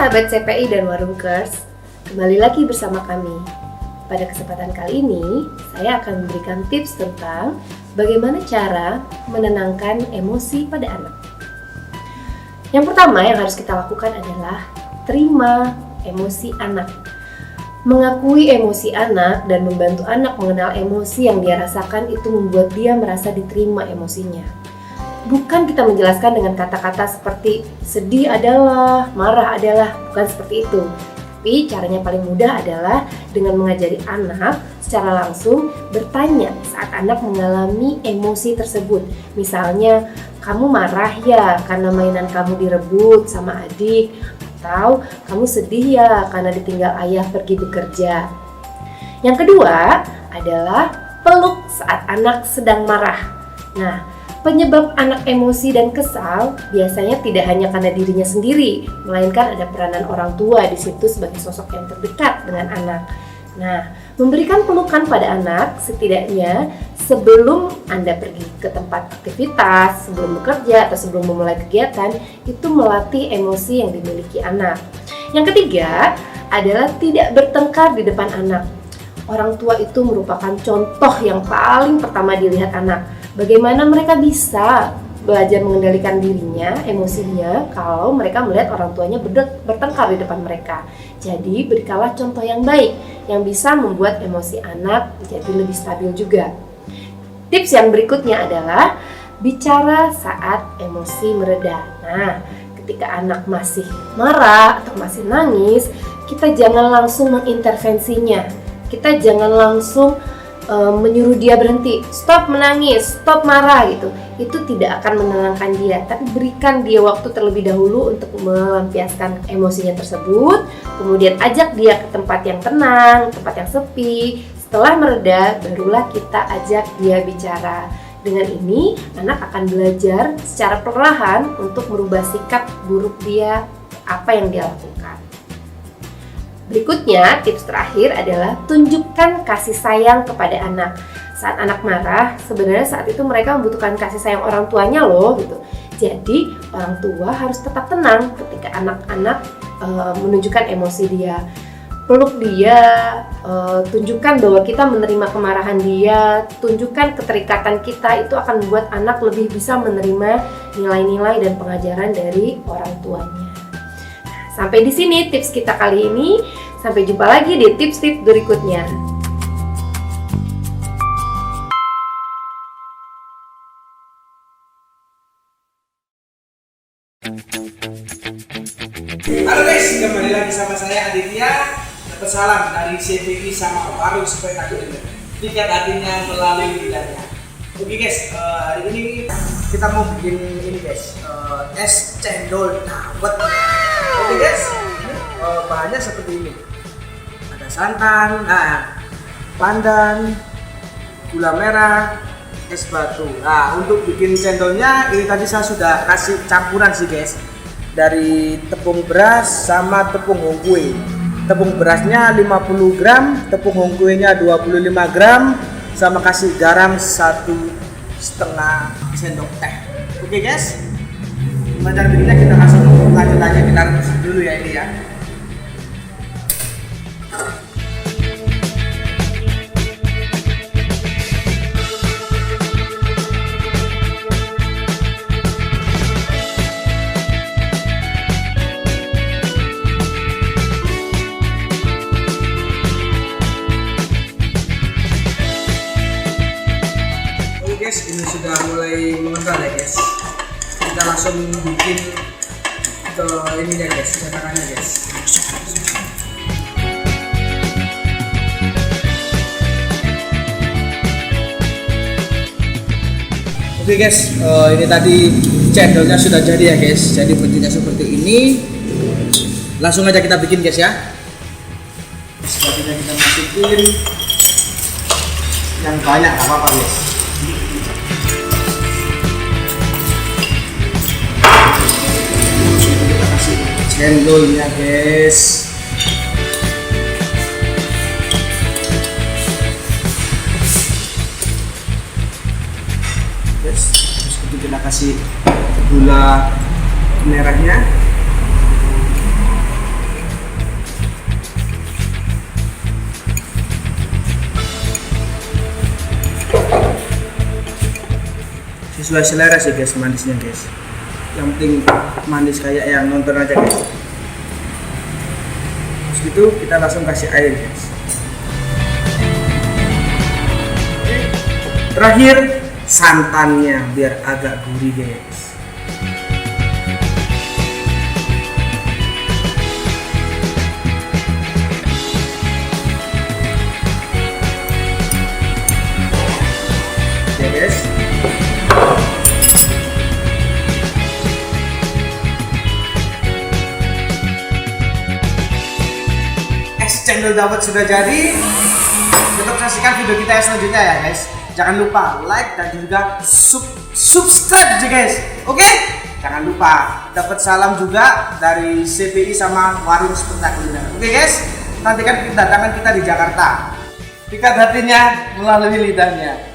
sahabat CPI dan Warungkers, kembali lagi bersama kami. Pada kesempatan kali ini, saya akan memberikan tips tentang bagaimana cara menenangkan emosi pada anak. Yang pertama yang harus kita lakukan adalah terima emosi anak. Mengakui emosi anak dan membantu anak mengenal emosi yang dia rasakan itu membuat dia merasa diterima emosinya. Bukan kita menjelaskan dengan kata-kata seperti sedih adalah, marah adalah, bukan seperti itu. Tapi caranya paling mudah adalah dengan mengajari anak secara langsung bertanya saat anak mengalami emosi tersebut. Misalnya, kamu marah ya karena mainan kamu direbut sama adik, atau kamu sedih ya karena ditinggal ayah pergi bekerja. Yang kedua adalah peluk saat anak sedang marah. Nah, penyebab anak emosi dan kesal biasanya tidak hanya karena dirinya sendiri, melainkan ada peranan orang tua di situ sebagai sosok yang terdekat dengan anak. Nah, memberikan pelukan pada anak setidaknya sebelum Anda pergi ke tempat aktivitas, sebelum bekerja atau sebelum memulai kegiatan, itu melatih emosi yang dimiliki anak. Yang ketiga adalah tidak bertengkar di depan anak. Orang tua itu merupakan contoh yang paling pertama dilihat anak. Bagaimana mereka bisa belajar mengendalikan dirinya, emosinya, kalau mereka melihat orang tuanya bertengkar di depan mereka. Jadi berikanlah contoh yang baik yang bisa membuat emosi anak menjadi lebih stabil juga. Tips yang berikutnya adalah bicara saat emosi mereda. Nah, ketika anak masih marah atau masih nangis, kita jangan langsung mengintervensinya. Kita jangan langsung menyuruh dia berhenti, stop menangis, stop marah gitu. Itu tidak akan menenangkan dia, tapi berikan dia waktu terlebih dahulu untuk melampiaskan emosinya tersebut. Kemudian ajak dia ke tempat yang tenang, tempat yang sepi. Setelah mereda, barulah kita ajak dia bicara. Dengan ini, anak akan belajar secara perlahan untuk merubah sikap buruk dia, apa yang dia lakukan. Berikutnya, tips terakhir adalah tunjukkan kasih sayang kepada anak. Saat anak marah, sebenarnya saat itu mereka membutuhkan kasih sayang orang tuanya loh gitu. Jadi, orang tua harus tetap tenang ketika anak-anak menunjukkan emosi dia. Peluk dia, tunjukkan bahwa kita menerima kemarahan dia, tunjukkan keterikatan kita, itu akan membuat anak lebih bisa menerima nilai-nilai dan pengajaran dari orang tuanya. Sampai di sini tips kita kali ini. Sampai jumpa lagi di tips-tips berikutnya. Halo guys, kembali lagi sama saya Aditya. Dapat salam dari CPI sama Warung supaya aku dengar. Tiket hatinya melalui lidahnya. Oke guys, hari ini kita mau bikin ini guys, es cendol dawet. Oke guys, bahannya seperti ini. Ada santan, pandan, gula merah, es batu. Nah, untuk bikin cendolnya ini tadi saya sudah kasih campuran sih guys, dari tepung beras sama tepung hongkue. Tepung berasnya 50 gram, tepung hongkuenya 25 gram, sama kasih garam 1,5 sendok teh. Oke guys, cara bikinnya kita langsung lanjut aja, kita rebus dulu ya ini ya. Guys, ini sudah mulai mengental ya guys. Kita langsung bikin ke ini ya guys, cetakannya guys. Oke guys, ini tadi cendolnya sudah jadi ya guys. Jadi bentuknya seperti ini. Langsung aja kita bikin guys ya. Sepertinya kita masukin yang banyak, nggak apa-apa guys. Kita kasih cendolnya guys. Terus kita kasih gula merahnya. sesuai selera sih guys manisnya guys. Yang penting manis kayak yang nonton aja guys. Terus gitu kita langsung kasih air guys. Terakhir santannya biar agak gurih guys. Oke guys. Es cendol dawet sudah jadi. Tetap saksikan video kita yang selanjutnya ya guys. Jangan lupa like dan juga subscribe juga guys. Oke? Jangan lupa dapat salam juga dari CPI sama Warung Spektakuler. Oke guys? Nantikan kedatangan kita di Jakarta. Pikat hatinya melalui lidahnya.